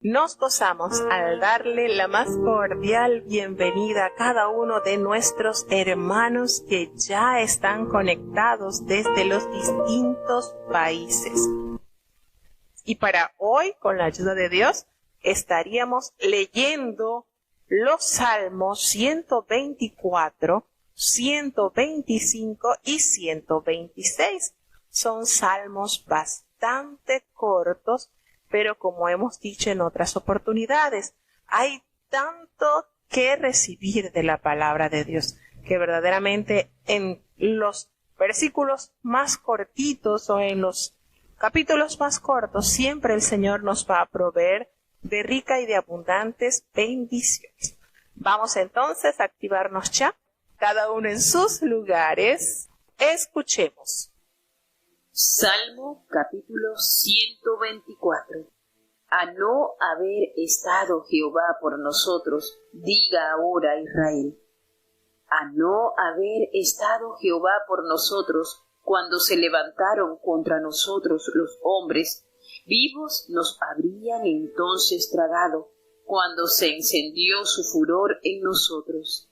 Nos gozamos al darle la más cordial bienvenida a cada uno de nuestros hermanos que ya están conectados desde los distintos países. Y para hoy, con la ayuda de Dios, estaríamos leyendo los Salmos 124, 125 y 126. Son salmos bastante cortos, pero como hemos dicho en otras oportunidades, hay tanto que recibir de la palabra de Dios, que verdaderamente en los versículos más cortitos o en los capítulos más cortos, siempre el Señor nos va a proveer de rica y de abundantes bendiciones. Vamos entonces a activarnos ya, cada uno en sus lugares. Escuchemos. Salmo capítulo 124. A no haber estado Jehová por nosotros, diga ahora Israel. A no haber estado Jehová por nosotros, cuando se levantaron contra nosotros los hombres, vivos nos habrían entonces tragado, cuando se encendió su furor en nosotros.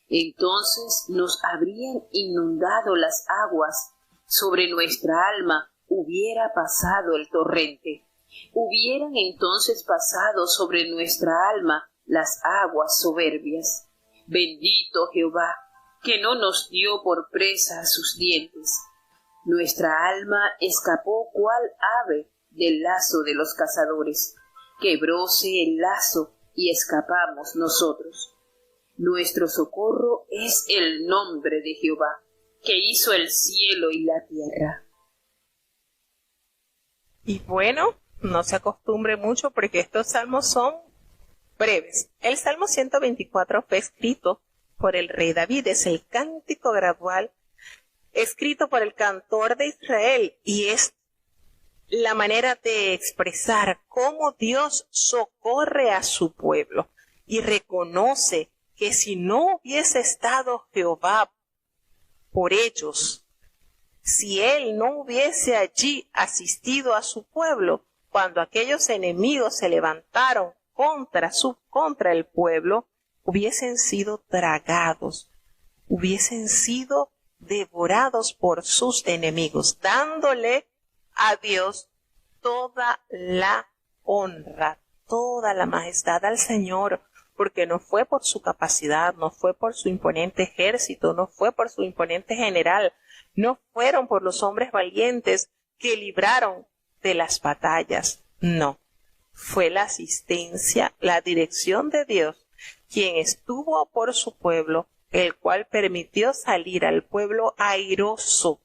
Entonces nos habrían inundado las aguas, sobre nuestra alma hubiera pasado el torrente. Hubieran entonces pasado sobre nuestra alma las aguas soberbias. Bendito Jehová, que no nos dio por presa a sus dientes. Nuestra alma escapó cual ave del lazo de los cazadores. Quebróse el lazo y escapamos nosotros. Nuestro socorro es el nombre de Jehová, que hizo el cielo y la tierra. Y bueno, no se acostumbre mucho porque estos salmos son breves. El Salmo 124 fue escrito por el rey David, es el cántico gradual escrito por el cantor de Israel y es la manera de expresar cómo Dios socorre a su pueblo y reconoce que si no hubiese estado Jehová por ellos, si él no hubiese allí asistido a su pueblo, cuando aquellos enemigos se levantaron contra el pueblo, hubiesen sido tragados, hubiesen sido devorados por sus enemigos, dándole a Dios toda la honra, toda la majestad al Señor, porque no fue por su capacidad, no fue por su imponente ejército, no fue por su imponente general, no fueron por los hombres valientes que libraron de las batallas, no. Fue la asistencia, la dirección de Dios, quien estuvo por su pueblo, el cual permitió salir al pueblo airoso.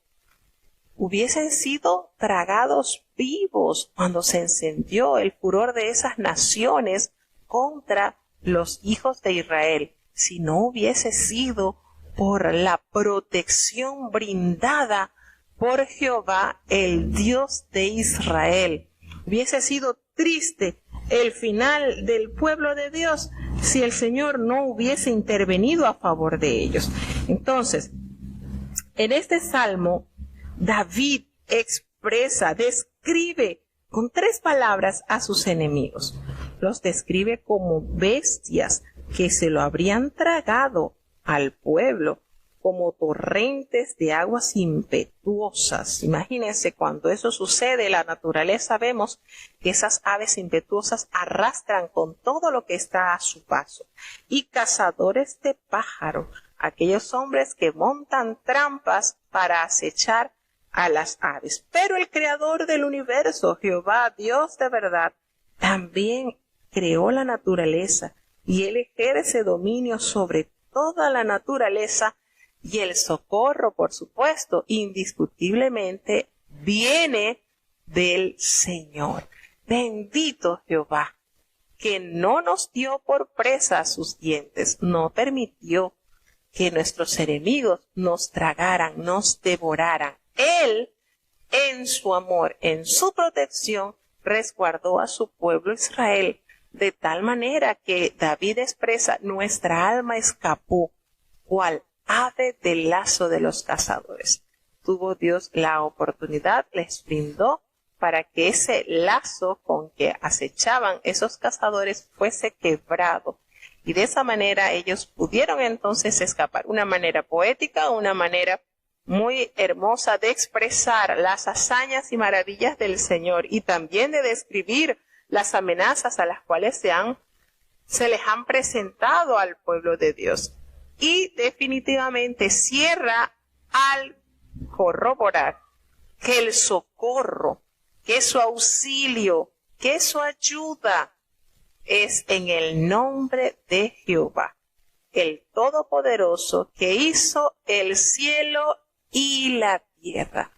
Hubiesen sido tragados vivos cuando se encendió el furor de esas naciones contra los hijos de Israel, si no hubiese sido por la protección brindada por Jehová, el Dios de Israel. Hubiese sido triste el final del pueblo de Dios si el Señor no hubiese intervenido a favor de ellos. Entonces, en este salmo, David describe con 3 palabras a sus enemigos. Los describe como bestias que se lo habrían tragado al pueblo, como torrentes de aguas impetuosas. Imagínense, cuando eso sucede en la naturaleza, vemos que esas aves impetuosas arrastran con todo lo que está a su paso. Y cazadores de pájaros, aquellos hombres que montan trampas para acechar a las aves. Pero el creador del universo, Jehová, Dios de verdad, también creó la naturaleza y él ejerce dominio sobre toda la naturaleza, y el socorro, por supuesto, indiscutiblemente viene del Señor. Bendito Jehová, que no nos dio por presa sus dientes, no permitió que nuestros enemigos nos tragaran, nos devoraran. Él, en su amor, en su protección, resguardó a su pueblo Israel, de tal manera que David expresa: nuestra alma escapó, cual ave del lazo de los cazadores. Tuvo Dios la oportunidad, les brindó para que ese lazo con que acechaban esos cazadores fuese quebrado. Y de esa manera ellos pudieron entonces escapar. Una manera poética, una manera muy hermosa de expresar las hazañas y maravillas del Señor y también de describir las amenazas a las cuales se les han presentado al pueblo de Dios. Y definitivamente cierra al corroborar que el socorro, que su auxilio, que su ayuda es en el nombre de Jehová, el Todopoderoso, que hizo el cielo y la tierra.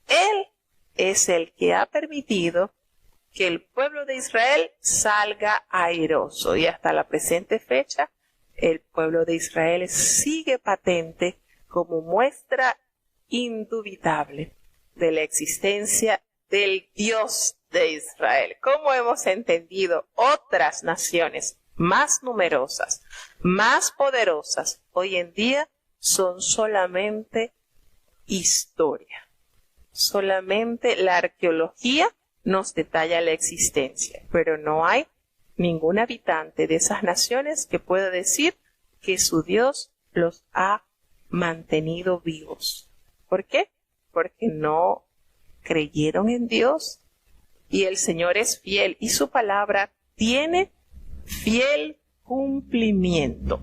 Él es el que ha permitido que el pueblo de Israel salga airoso, y hasta la presente fecha el pueblo de Israel sigue patente como muestra indubitable de la existencia del Dios de Israel. Como hemos entendido, otras naciones más numerosas, más poderosas, hoy en día son solamente historia. Solamente la arqueología nos detalla la existencia, pero no hay ningún habitante de esas naciones que pueda decir que su Dios los ha mantenido vivos. ¿Por qué? Porque no creyeron en Dios, y el Señor es fiel y su palabra tiene fiel cumplimiento.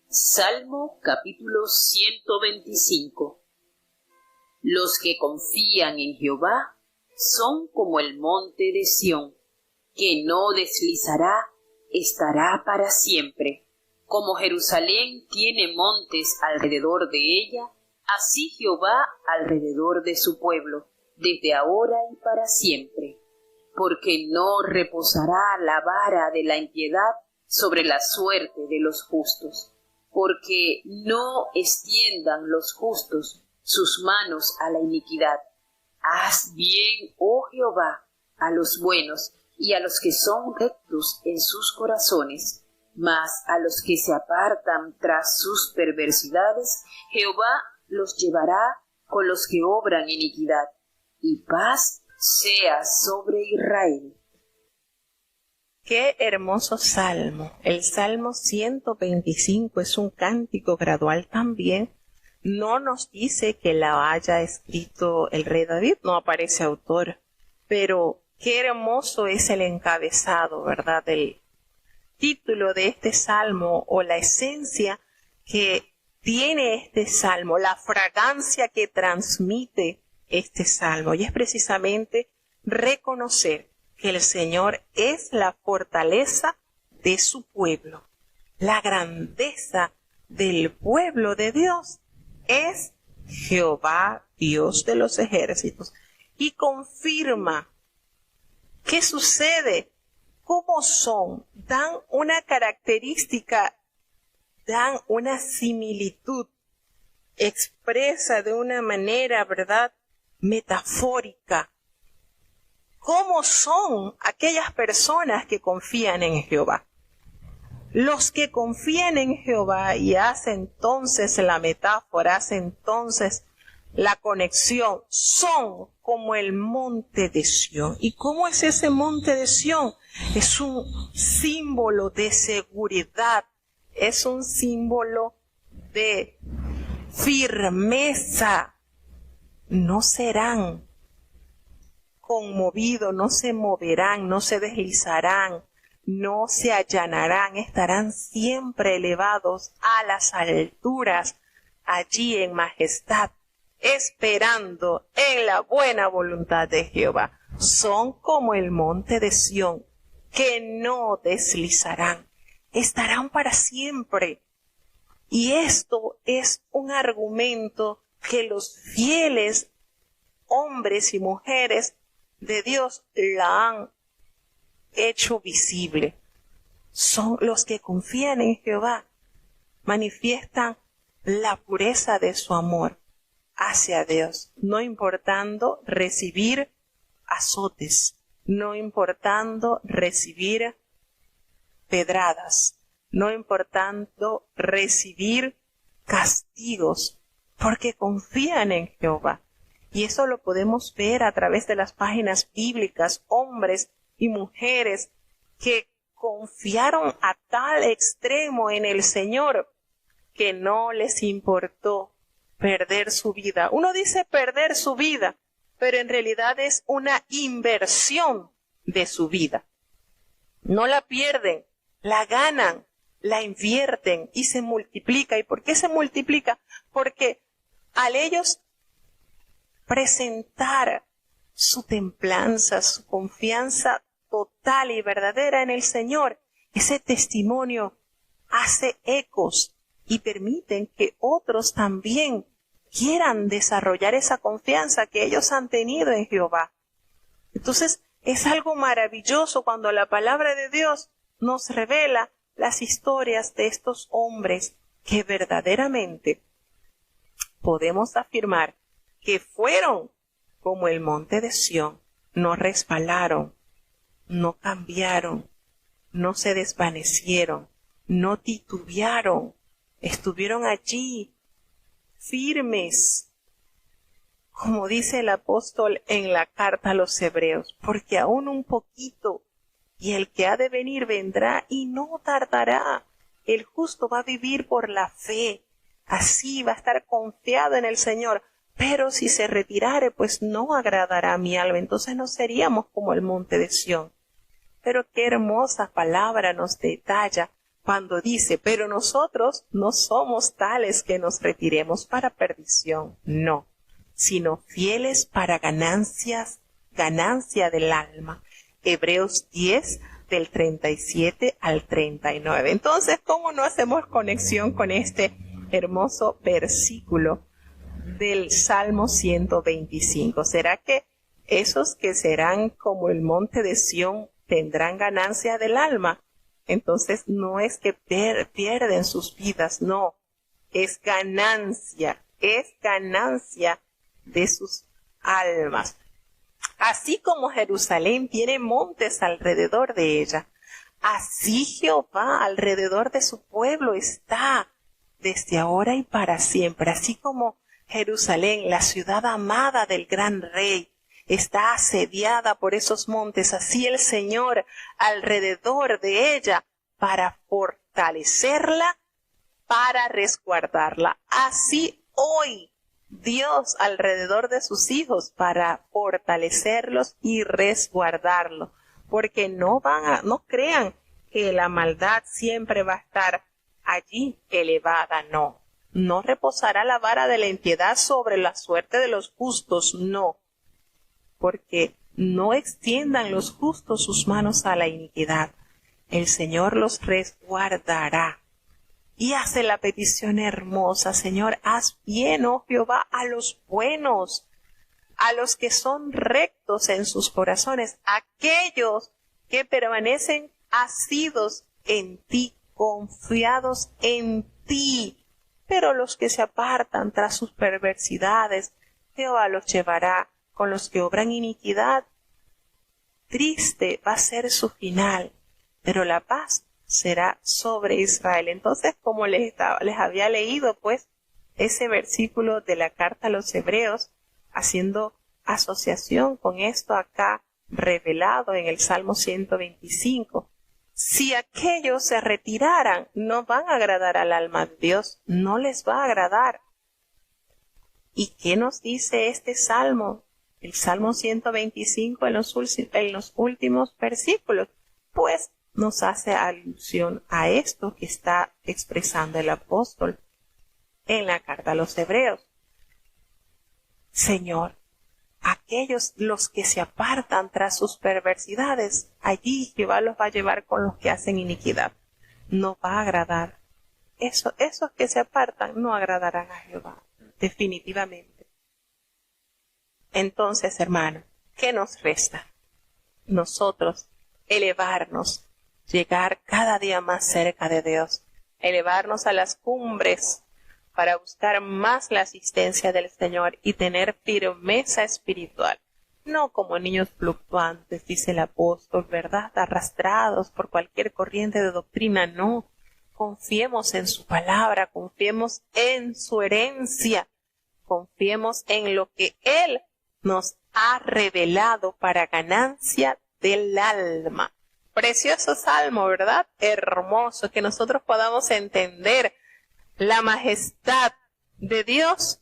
Salmo capítulo 125. Los que confían en Jehová son como el monte de Sión, que no deslizará, estará para siempre. Como Jerusalén tiene montes alrededor de ella, así Jehová alrededor de su pueblo, desde ahora y para siempre. Porque no reposará la vara de la impiedad sobre la suerte de los justos, porque no extiendan los justos sus manos a la iniquidad. Haz bien, oh Jehová, a los buenos y a los que son rectos en sus corazones, mas a los que se apartan tras sus perversidades, Jehová los llevará con los que obran iniquidad, y paz sea sobre Israel. Qué hermoso salmo. El Salmo 125 es un cántico gradual también. No nos dice que la haya escrito el rey David, no aparece autor, pero qué hermoso es el encabezado, ¿verdad? El título de este salmo, o la esencia que tiene este salmo, la fragancia que transmite este salmo, y es precisamente reconocer que el Señor es la fortaleza de su pueblo. La grandeza del pueblo de Dios es Jehová, Dios de los ejércitos, y confirma qué sucede, cómo son, dan una característica, dan una similitud, expresa de una manera, ¿verdad?, metafórica, cómo son aquellas personas que confían en Jehová. Los que confían en Jehová, y hace entonces la metáfora, hace entonces la conexión, son como el monte de Sión. ¿Y cómo es ese monte de Sión? Es un símbolo de seguridad, es un símbolo de firmeza. No serán conmovidos, no se moverán, no se deslizarán, no se allanarán, estarán siempre elevados a las alturas, allí en majestad, esperando en la buena voluntad de Jehová. Son como el monte de Sión, que no deslizarán, estarán para siempre. Y esto es un argumento que los fieles hombres y mujeres de Dios la han hecho visible. Son los que confían en Jehová, manifiestan la pureza de su amor hacia Dios, no importando recibir azotes, no importando recibir pedradas, no importando recibir castigos, porque confían en Jehová. Y eso lo podemos ver a través de las páginas bíblicas, hombres y mujeres que confiaron a tal extremo en el Señor que no les importó perder su vida. Uno dice perder su vida, pero en realidad es una inversión de su vida. No la pierden, la ganan, la invierten y se multiplica. ¿Y por qué se multiplica? Porque al ellos presentar su templanza, su confianza total y verdadera en el Señor, ese testimonio hace ecos y permiten que otros también quieran desarrollar esa confianza que ellos han tenido en Jehová. Entonces, es algo maravilloso cuando la palabra de Dios nos revela las historias de estos hombres que verdaderamente podemos afirmar que fueron como el monte de Sión, no resbalaron, no cambiaron, no se desvanecieron, no titubearon, estuvieron allí firmes, como dice el apóstol en la carta a los Hebreos, porque aún un poquito, y el que ha de venir vendrá y no tardará. El justo va a vivir por la fe, así va a estar confiado en el Señor, pero si se retirare, pues no agradará a mi alma, entonces no seríamos como el monte de Sión. Pero qué hermosa palabra nos detalla cuando dice, pero nosotros no somos tales que nos retiremos para perdición, no, sino fieles para ganancia del alma. Hebreos 10, del 37 al 39. Entonces, ¿cómo no hacemos conexión con este hermoso versículo del Salmo 125? ¿Será que esos que serán como el monte de Sión tendrán ganancia del alma? Entonces, no es que pierden sus vidas, no, es ganancia de sus almas. Así como Jerusalén tiene montes alrededor de ella, así Jehová alrededor de su pueblo está desde ahora y para siempre. Así como Jerusalén, la ciudad amada del gran rey, está asediada por esos montes, así el Señor alrededor de ella para fortalecerla, para resguardarla. Así hoy Dios alrededor de sus hijos para fortalecerlos y resguardarlos, porque no crean que la maldad siempre va a estar allí elevada, no reposará la vara de la impiedad sobre la suerte de los justos, no, porque no extiendan los justos sus manos a la iniquidad, el Señor los resguardará. Y hace la petición hermosa, Señor, haz bien, oh Jehová, a los buenos, a los que son rectos en sus corazones, aquellos que permanecen asidos en ti, confiados en ti. Pero los que se apartan tras sus perversidades, Jehová los llevará. Con los que obran iniquidad, triste va a ser su final, pero la paz será sobre Israel. Entonces, como les había leído, pues, ese versículo de la carta a los Hebreos, haciendo asociación con esto acá revelado en el Salmo 125, si aquellos se retiraran, no van a agradar al alma de Dios, no les va a agradar. ¿Y qué nos dice este Salmo? El Salmo 125 en los últimos versículos, pues nos hace alusión a esto que está expresando el apóstol en la carta a los Hebreos. Señor, aquellos los que se apartan tras sus perversidades, allí Jehová los va a llevar con los que hacen iniquidad. No va a agradar. Esos que se apartan no agradarán a Jehová, definitivamente. Entonces, hermano, ¿qué nos resta? Nosotros elevarnos, llegar cada día más cerca de Dios, elevarnos a las cumbres para buscar más la asistencia del Señor y tener firmeza espiritual. No como niños fluctuantes, dice el apóstol, ¿verdad? Arrastrados por cualquier corriente de doctrina, no. Confiemos en su palabra, confiemos en su herencia, confiemos en lo que Él nos ha revelado para ganancia del alma. Precioso salmo, ¿verdad? Hermoso, que nosotros podamos entender la majestad de Dios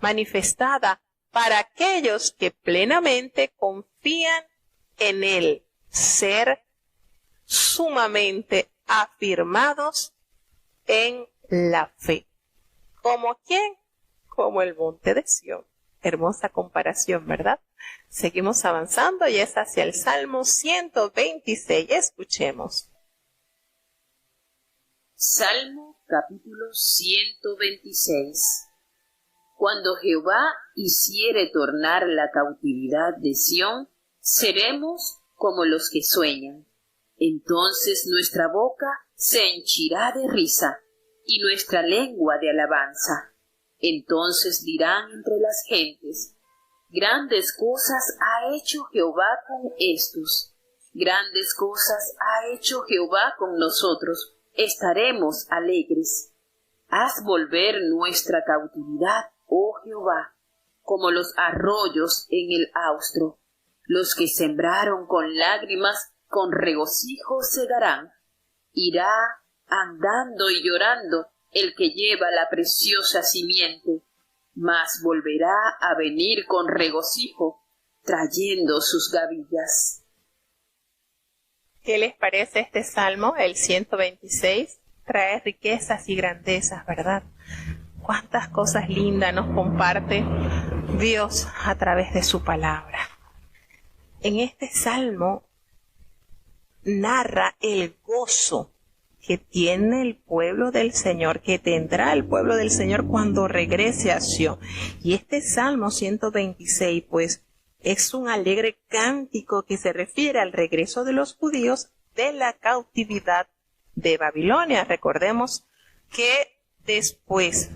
manifestada para aquellos que plenamente confían en Él, ser sumamente afirmados en la fe. ¿Como quién? Como el monte de Sión. Hermosa comparación, ¿verdad? Seguimos avanzando y es hacia el Salmo 126. Escuchemos. Salmo capítulo 126. Cuando Jehová hiciere tornar la cautividad de Sión, seremos como los que sueñan. Entonces nuestra boca se henchirá de risa y nuestra lengua de alabanza. Entonces dirán entre las gentes: grandes cosas ha hecho Jehová con estos, grandes cosas ha hecho Jehová con nosotros, estaremos alegres. Haz volver nuestra cautividad, oh Jehová, como los arroyos en el austro. Los que sembraron con lágrimas, con regocijo segarán. Irá andando y llorando el que lleva la preciosa simiente, mas volverá a venir con regocijo, trayendo sus gavillas. ¿Qué les parece este salmo, el 126? Trae riquezas y grandezas, ¿verdad? Cuántas cosas lindas nos comparte Dios a través de su palabra. En este salmo narra el gozo que tiene el pueblo del Señor, que tendrá el pueblo del Señor cuando regrese a Sión. Y este Salmo 126, pues, es un alegre cántico que se refiere al regreso de los judíos de la cautividad de Babilonia. Recordemos que después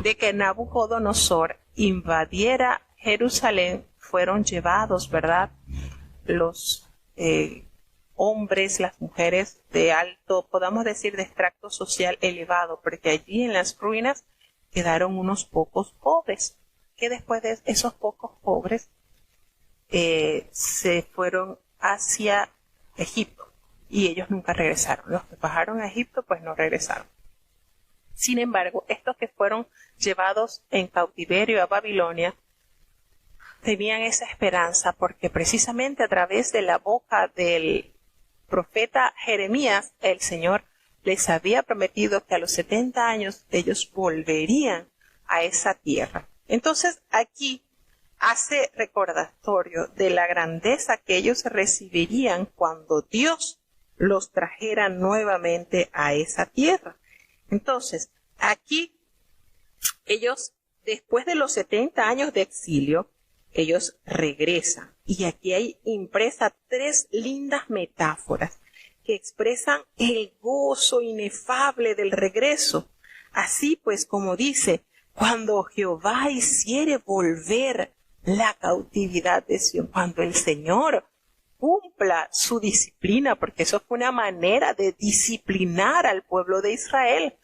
de que Nabucodonosor invadiera Jerusalén, fueron llevados, ¿verdad?, los hombres, las mujeres de alto, podamos decir de extracto social elevado, porque allí en las ruinas quedaron unos pocos pobres, que después de esos pocos pobres se fueron hacia Egipto y ellos nunca regresaron. Los que bajaron a Egipto pues no regresaron. Sin embargo, estos que fueron llevados en cautiverio a Babilonia tenían esa esperanza porque precisamente a través de la boca del profeta Jeremías, el Señor les había prometido que a los 70 años ellos volverían a esa tierra. Entonces aquí hace recordatorio de la grandeza que ellos recibirían cuando Dios los trajera nuevamente a esa tierra. Entonces aquí ellos, después de los 70 años de exilio, ellos regresan. Y aquí hay impresa 3 lindas metáforas que expresan el gozo inefable del regreso. Así pues, como dice, cuando Jehová hiciere volver la cautividad de Sión, cuando el Señor cumpla su disciplina, porque eso fue una manera de disciplinar al pueblo de Israel,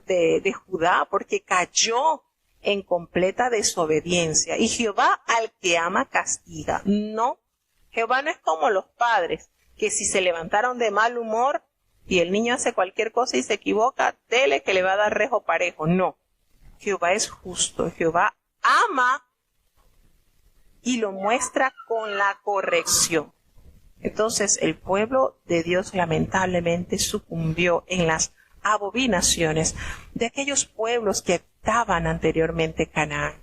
de Judá, porque cayó en completa desobediencia. Y Jehová al que ama castiga. No, Jehová no es como los padres, que si se levantaron de mal humor y el niño hace cualquier cosa y se equivoca, dele que le va a dar rejo parejo. No, Jehová es justo, Jehová ama y lo muestra con la corrección. Entonces el pueblo de Dios lamentablemente sucumbió en las abominaciones de aquellos pueblos que habitaban anteriormente Canaán,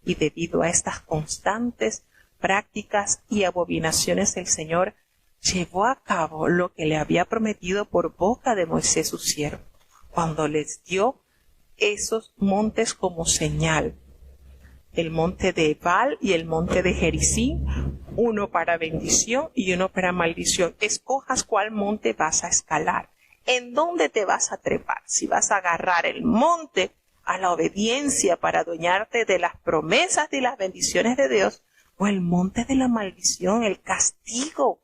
y debido a estas constantes prácticas y abominaciones el Señor llevó a cabo lo que le había prometido por boca de Moisés su siervo, cuando les dio esos montes como señal, el monte de Ebal y el monte de Gerizim, uno para bendición y uno para maldición. Escojas cuál monte vas a escalar, en dónde te vas a trepar, si vas a agarrar el monte a la obediencia para adueñarte de las promesas y las bendiciones de Dios, o el monte de la maldición, el castigo,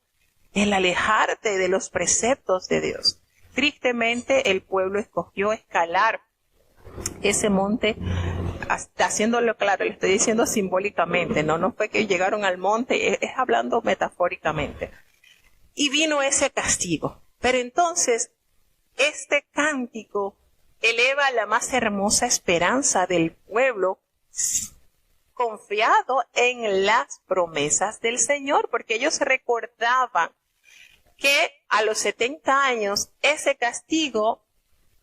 el alejarte de los preceptos de Dios. Tristemente el pueblo escogió escalar ese monte haciéndolo claro, le estoy diciendo simbólicamente, no fue que llegaron al monte, es hablando metafóricamente. Y vino ese castigo. Pero entonces, este cántico eleva la más hermosa esperanza del pueblo confiado en las promesas del Señor, porque ellos recordaban que a los 70 años ese castigo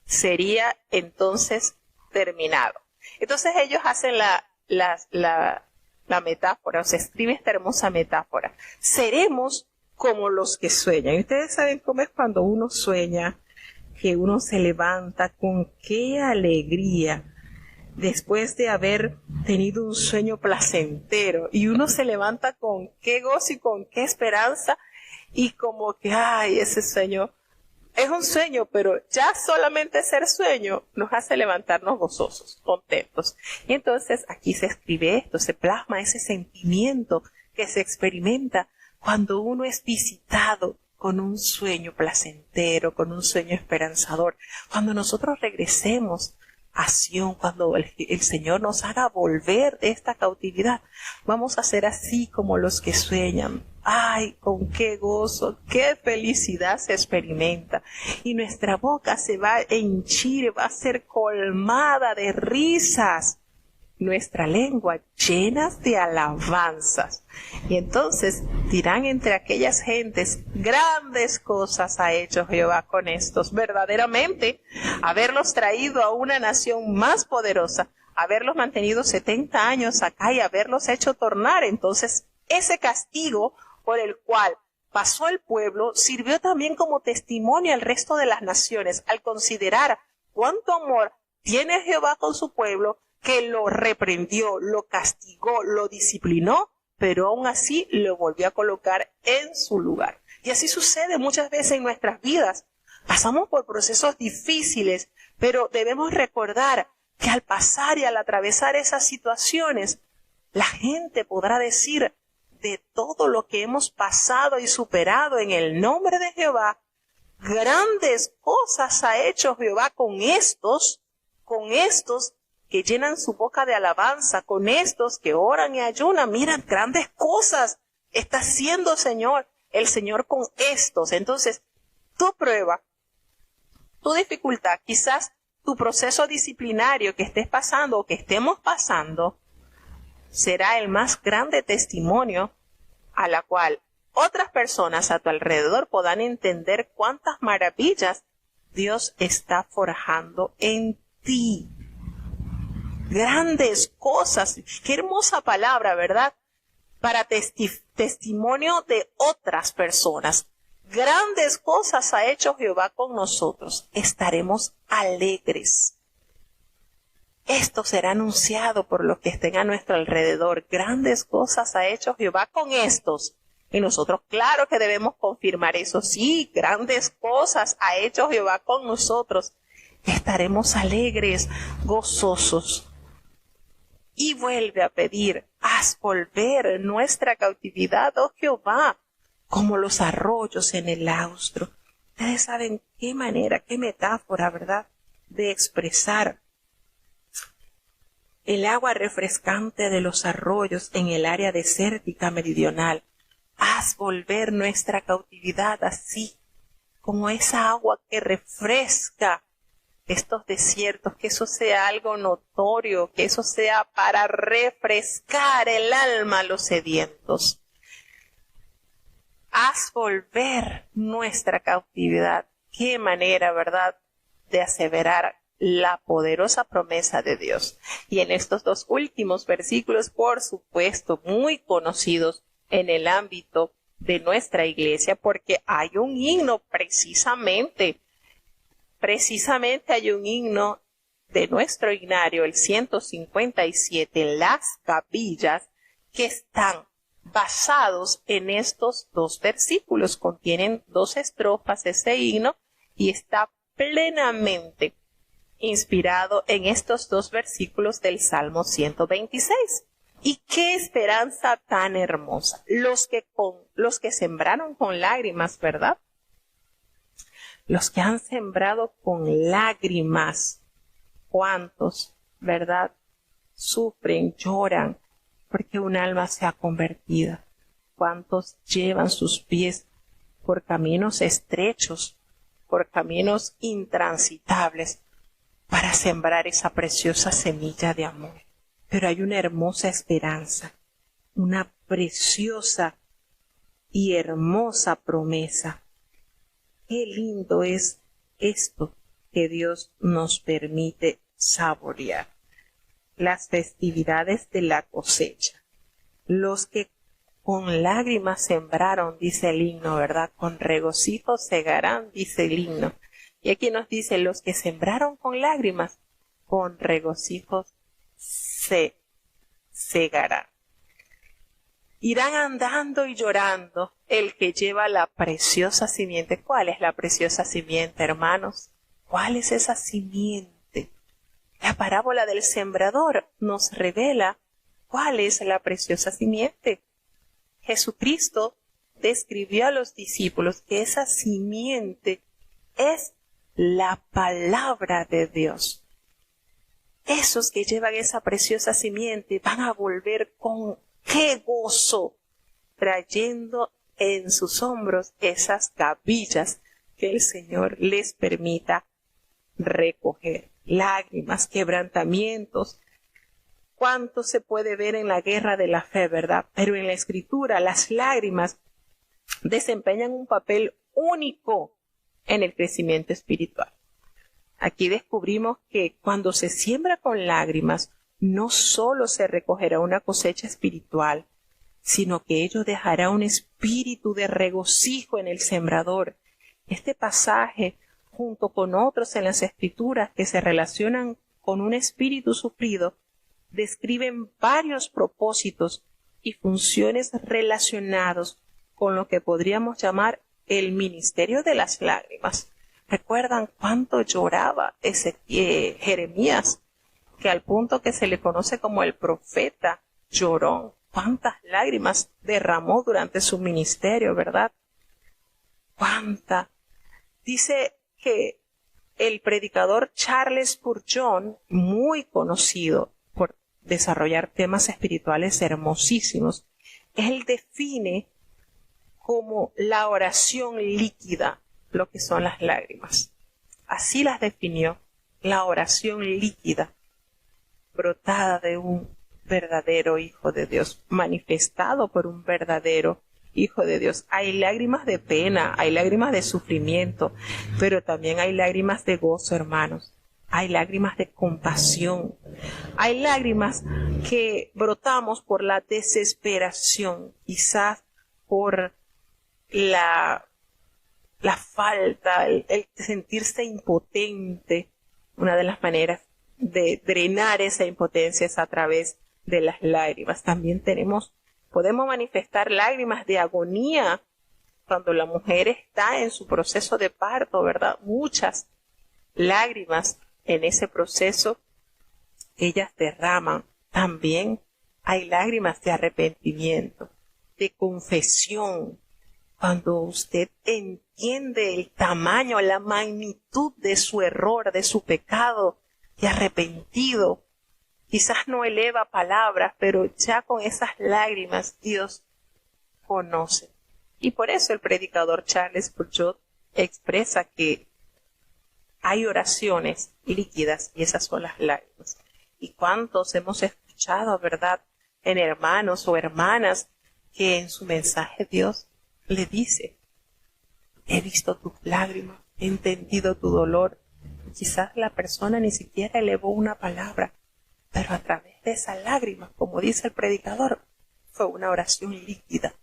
sería entonces terminado. Entonces ellos hacen la metáfora, o se escribe esta hermosa metáfora. Seremos como los que sueñan. Y ustedes saben cómo es cuando uno sueña, que uno se levanta con qué alegría después de haber tenido un sueño placentero, y uno se levanta con qué gozo y con qué esperanza, y como que, ay, ese sueño es un sueño, pero ya solamente ser sueño nos hace levantarnos gozosos, contentos. Y entonces aquí se escribe esto, se plasma ese sentimiento que se experimenta cuando uno es visitado con un sueño placentero, con un sueño esperanzador. Cuando nosotros regresemos a Sión, cuando el Señor nos haga volver de esta cautividad, vamos a ser así como los que sueñan. ¡Ay, con qué gozo, qué felicidad se experimenta! Y nuestra boca se va a henchir, va a ser colmada de risas. Nuestra lengua llenas de alabanzas. Y entonces dirán entre aquellas gentes, grandes cosas ha hecho Jehová con estos. Verdaderamente, haberlos traído a una nación más poderosa, haberlos mantenido 70 años acá y haberlos hecho tornar. Entonces, ese castigo por el cual pasó el pueblo sirvió también como testimonio al resto de las naciones, al considerar cuánto amor tiene Jehová con su pueblo, que lo reprendió, lo castigó, lo disciplinó, pero aún así lo volvió a colocar en su lugar. Y así sucede muchas veces en nuestras vidas. Pasamos por procesos difíciles, pero debemos recordar que al pasar y al atravesar esas situaciones, la gente podrá decir, de todo lo que hemos pasado y superado en el nombre de Jehová, grandes cosas ha hecho Jehová con estos que llenan su boca de alabanza, con estos que oran y ayunan. Mira, grandes cosas está haciendo el Señor con estos. Entonces, tu prueba, tu dificultad, quizás tu proceso disciplinario que estés pasando o que estemos pasando, será el más grande testimonio a la cual otras personas a tu alrededor podrán entender cuántas maravillas Dios está forjando en ti. Grandes cosas. Qué hermosa palabra, ¿verdad? Para testimonio de otras personas. Grandes cosas ha hecho Jehová con nosotros. Estaremos alegres. Esto será anunciado por los que estén a nuestro alrededor. Grandes cosas ha hecho Jehová con estos. Y nosotros, claro que debemos confirmar eso. Sí, grandes cosas ha hecho Jehová con nosotros. Estaremos alegres, gozosos. Y vuelve a pedir, haz volver nuestra cautividad, oh Jehová, como los arroyos en el austro. Ustedes saben qué manera, qué metáfora, ¿verdad?, de expresar el agua refrescante de los arroyos en el área desértica meridional. Haz volver nuestra cautividad así, como esa agua que refresca estos desiertos, que eso sea algo notorio, que eso sea para refrescar el alma a los sedientos. Haz volver nuestra cautividad. Qué manera, ¿verdad?, de aseverar la poderosa promesa de Dios. Y en estos dos últimos versículos, por supuesto, muy conocidos en el ámbito de nuestra iglesia, porque hay un himno precisamente hay un himno de nuestro himnario, el 157, Las Capillas, que están basados en estos dos versículos. Contienen 2 estrofas ese himno y está plenamente inspirado en estos 2 versículos del Salmo 126. Y qué esperanza tan hermosa. Los que sembraron con lágrimas, ¿verdad? Los que han sembrado con lágrimas, ¿cuántos, verdad?, sufren, lloran, porque un alma se ha convertido. ¿Cuántos llevan sus pies por caminos estrechos, por caminos intransitables, para sembrar esa preciosa semilla de amor? Pero hay una hermosa esperanza, una preciosa y hermosa promesa. Qué lindo es esto que Dios nos permite saborear. Las festividades de la cosecha. Los que con lágrimas sembraron, dice el himno, ¿verdad? Con regocijo segarán, dice el himno. Y aquí nos dice, los que sembraron con lágrimas, con regocijo se segarán. Irán andando y llorando el que lleva la preciosa simiente. ¿Cuál es la preciosa simiente, hermanos? ¿Cuál es esa simiente? La parábola del sembrador nos revela cuál es la preciosa simiente. Jesucristo describió a los discípulos que esa simiente es la palabra de Dios. Esos que llevan esa preciosa simiente van a volver con ¡qué gozo! Trayendo en sus hombros esas gavillas que el Señor les permita recoger. Lágrimas, quebrantamientos. Cuánto se puede ver en la guerra de la fe, ¿verdad? Pero en la Escritura las lágrimas desempeñan un papel único en el crecimiento espiritual. Aquí descubrimos que cuando se siembra con lágrimas, no solo se recogerá una cosecha espiritual, sino que ello dejará un espíritu de regocijo en el sembrador. Este pasaje, junto con otros en las Escrituras que se relacionan con un espíritu sufrido, describen varios propósitos y funciones relacionados con lo que podríamos llamar el ministerio de las lágrimas. ¿Recuerdan cuánto lloraba Jeremías? Que al punto que se le conoce como el profeta llorón. Cuántas lágrimas derramó durante su ministerio, ¿verdad? Cuánta. Dice que el predicador Charles Spurgeon, muy conocido por desarrollar temas espirituales hermosísimos, él define como la oración líquida lo que son las lágrimas. Así las definió, la oración líquida, brotada de un verdadero Hijo de Dios, manifestado por un verdadero Hijo de Dios. Hay lágrimas de pena, hay lágrimas de sufrimiento, pero también hay lágrimas de gozo, hermanos. Hay lágrimas de compasión. Hay lágrimas que brotamos por la desesperación, quizás por la falta, el sentirse impotente. Una de las maneras de drenar esa impotencia es a través de las lágrimas. También podemos manifestar lágrimas de agonía cuando la mujer está en su proceso de parto, ¿verdad? Muchas lágrimas en ese proceso ellas derraman. También hay lágrimas de arrepentimiento, de confesión. Cuando usted entiende el tamaño, la magnitud de su error, de su pecado, y arrepentido, quizás no eleva palabras, pero ya con esas lágrimas Dios conoce. Y por eso el predicador Charles Spurgeon expresa que hay oraciones líquidas y esas son las lágrimas. Y cuántos hemos escuchado, ¿verdad?, en hermanos o hermanas que en su mensaje Dios le dice: he visto tus lágrimas, he entendido tu dolor. Quizás la persona ni siquiera elevó una palabra, pero a través de esa lágrima, como dice el predicador, fue una oración líquida,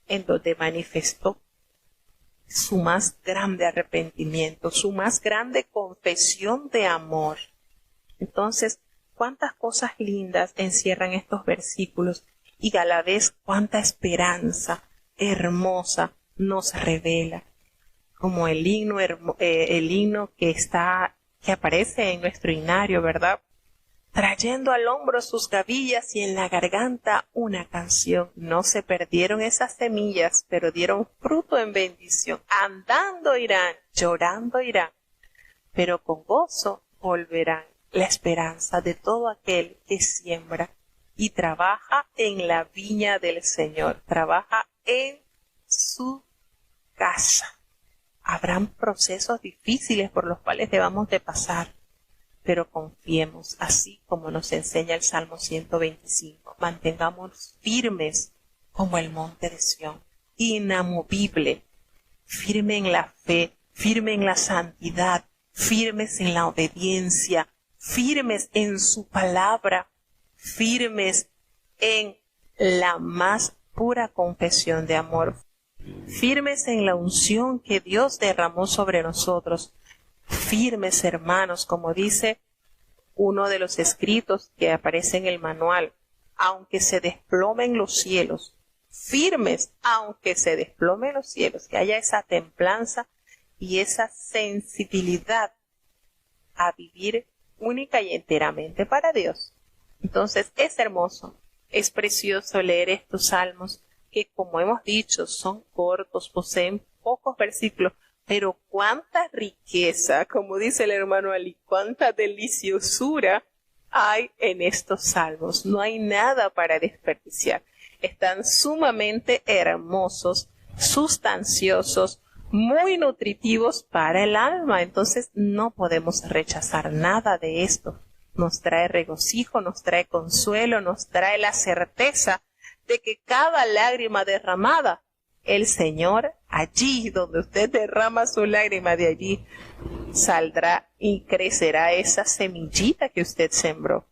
en donde manifestó su más grande arrepentimiento, su más grande confesión de amor. Entonces, cuántas cosas lindas encierran estos versículos y a la vez cuánta esperanza hermosa nos revela, como el himno que aparece en nuestro himnario, ¿verdad? Trayendo al hombro sus gavillas y en la garganta una canción. No se perdieron esas semillas, pero dieron fruto en bendición. Andando irán, llorando irán, pero con gozo volverán. la esperanza de todo aquel que siembra y trabaja en la viña del Señor, trabaja en su casa. Habrán procesos difíciles por los cuales debamos de pasar, pero confiemos, así como nos enseña el Salmo 125. Mantengamos firmes como el monte de Sión, inamovible, firme en la fe, firme en la santidad, firmes en la obediencia, firmes en su palabra, firmes en la más pura confesión de amor, firmes en la unción que Dios derramó sobre nosotros, firmes, hermanos, como dice uno de los escritos que aparece en el manual, aunque se desplomen los cielos, firmes aunque se desplomen los cielos, que haya esa templanza y esa sensibilidad a vivir única y enteramente para Dios. Entonces es hermoso, es precioso leer estos salmos que, como hemos dicho, son cortos, poseen pocos versículos, pero cuánta riqueza, como dice el hermano Ali, cuánta deliciosura hay en estos salmos. No hay nada para desperdiciar. Están sumamente hermosos, sustanciosos, muy nutritivos para el alma. Entonces no podemos rechazar nada de esto. Nos trae regocijo, nos trae consuelo, nos trae la certeza de que cada lágrima derramada, el Señor, allí donde usted derrama su lágrima, de allí saldrá y crecerá esa semillita que usted sembró.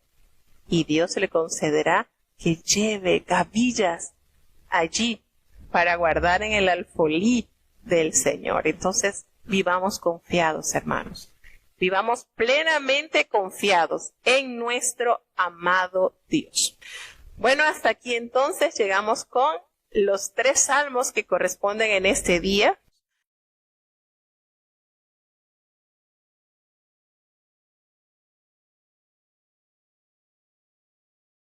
Y Dios le concederá que lleve gavillas allí para guardar en el alfolí del Señor. Entonces, vivamos confiados, hermanos. Vivamos plenamente confiados en nuestro amado Dios. Bueno, hasta aquí entonces llegamos con los 3 salmos que corresponden en este día.